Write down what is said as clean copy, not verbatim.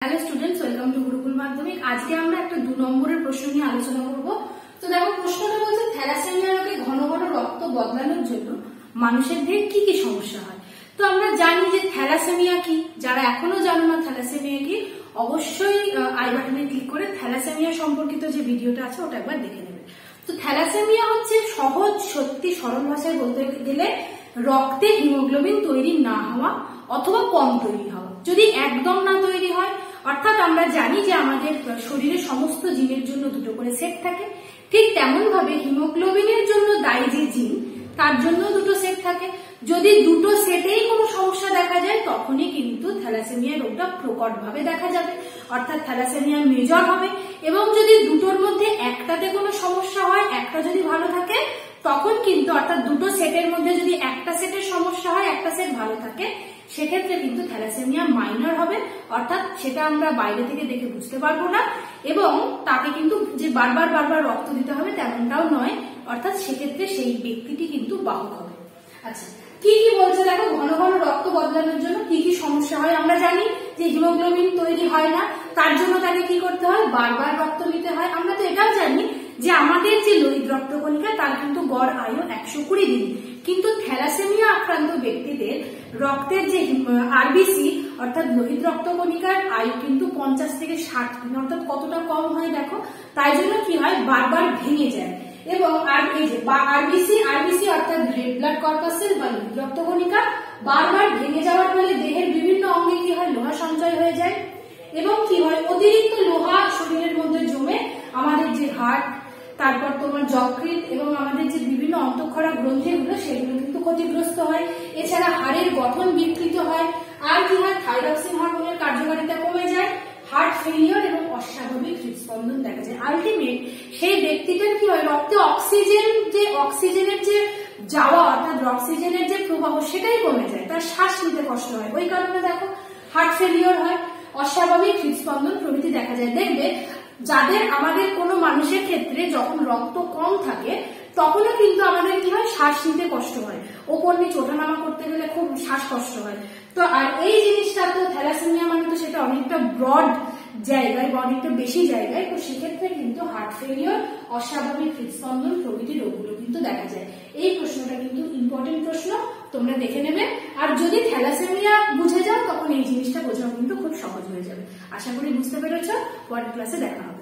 Hello students, welcome to Gurukul মাধ্যমিক। আজকে আমরা একটা 2 নম্বরের প্রশ্ন নিয়ে আলোচনা করব। তো দেখো, প্রশ্নটা বলছে থ্যালাসেমিয়া রোগে ঘন ঘন রক্ত বদলানোর জন্য মানুষের দেহে কি কি সমস্যা হয়। তো আমরা জানি যে থ্যালাসেমিয়া কি। যারা এখনো জানো না থ্যালাসেমিয়া কি, অবশ্যই আই বাটনে ক্লিক করে থ্যালাসেমিয়া সম্পর্কিত যে ভিডিওটা আছে ওটা একবার দেখে নেবে। তো থ্যালাসেমিয়া হচ্ছে সহজ সত্যি সরল ভাষায় বলতে গেলে রক্তে হিমোগ্লোবিন তৈরি না হওয়া অথবা কম তৈরি হওয়া। যদি একদম না তৈরি হয়, অর্থাৎ আমরা জানি যে আমাদের শরীরের সমস্ত জিনের জন্য দুটো করে সেট থাকে, ঠিক তেমন ভাবে হিমোগ্লোবিনের জন্য দায়ী যে জিন তার জন্য দুটো সেট থাকে। যদি দুটো সেটেই কোনো সমস্যা দেখা যায় তখনই কিন্তু থ্যালাসেমিয়া রোগটা প্রকট ভাবে দেখা যাবে, অর্থাৎ থ্যালাসেমিয়া মেজর হবে। এবং যদি দুটোর মধ্যে একটাতে কোনো সমস্যা হয়, একটা যদি ভালো থাকে, তখন কিন্তু অর্থাৎ দুটো সেটের মধ্যে যদি একটা সেটের সমস্যা হয়, একটা সেট ভালো থাকে, সেক্ষেত্রে কিন্তু থ্যালাসেমিয়া মাইনর হবে, অর্থাৎ সেটা আমরা বাইরে থেকে দেখে বুঝতে পারবো না এবং তাকে কিন্তু যে বারবার রক্ত দিতে হবে তেমনটাও নয়, অর্থাৎ সেক্ষেত্রে সেই ব্যক্তিটি কিন্তু বাহক হবে। আচ্ছা, কি কি বলছে দেখো, ঘন ঘন রক্ত বদলানোর জন্য কি কি সমস্যা হয়। আমরা জানি যে হিমোগ্লোবিন তৈরি হয় না, তার জন্য তাকে কি করতে হয়, বারবার রক্ত নিতে হয়। আমরা তো এটাও জানি যে আমাদের যে লোহিত রক্তকণিকা তার কিন্তু গড় আয়ু 120 দিন, কিন্তু থ্যালাসেমিয়া আক্রান্ত ব্যক্তিদের রক্তের যে আরবিসি অর্থাৎ লোহিত রক্তকণিকার আয়ু কিন্তু 50 থেকে 60 দিন, অর্থাৎ কতটা কম হয় দেখো। তাই জন্য কি হয়, বারবার ভেঙে যায়। এবং আর এই যে আরবিসি অর্থাৎ রেড ব্লাড কর্পাসেল বা লোহিত রক্তকণিকা বারবার ভেঙে যাওয়ার ফলে দেহের বিভিন্ন অঙ্গে কি হয়, লোহা সঞ্চয় হয়ে যায় এবং কি হয়, অতিরিক্ত লোহা শরীরের মধ্যে জমে আমাদের যে হার্ট, তারপর তোমার যকৃৎ এবং আমাদের যে বিভিন্ন অন্তঃক্ষরা গ্রন্থিগুলো সেগুলো কিন্তু ক্ষতিগ্রস্ত হয়। এছাড়া হাড়ের গঠন বিকৃত হয়। আর কি হয়, থাইরক্সিন হরমোনের কার্যকারিতা কমে যায়, হার্ট ফেলিওর এবং অস্বাভাবিক হৃদস্পন্দন দেখা যায়। আলটিমেট সেই ব্যক্তিটার কি হয়, রক্তে অক্সিজেনের যে যাওয়া অর্থাৎ অক্সিজেনের যে প্রবাহ সেটাই কমে যায়, তার শ্বাস নিতে কষ্ট হয়। ওই কারণে দেখো হার্ট ফেলিওর হয়, অস্বাভাবিক হৃদস্পন্দন প্রভৃতি দেখা যায়। দেখবে যাদের আমাদের কোনো মানুষের ক্ষেত্রে যখন রক্ত কম থাকে তখনও কিন্তু আমাদের কি হয়, শ্বাস নিতে কষ্ট হয়, ওপর নিচে ওঠানামা করতে গেলে খুব শ্বাসকষ্ট হয়। তো আর এই জিনিসটা তো থ্যালাসেমিয়া মানে তো সেটা অনেকটা ব্রড জায়গায় বা অনেকটা বেশি জায়গায়, তো সেক্ষেত্রে কিন্তু হার্ট ফেলিওর, অস্বাভাবিক হৃদস্পন্দন প্রভৃতি রোগগুলো কিন্তু দেখা যায়। এই প্রশ্নটা কিন্তু ইম্পর্টেন্ট প্রশ্ন, তোমরা দেখে নেবে। আর যদি থ্যালাসেমিয়া বুঝে যাও তখন এই জিনিসটা বোঝাও কিন্তু খুব সহজ হয়ে যাবে। আশা করি বুঝতে পেরেছ। পরের ক্লাসে দেখা হবে।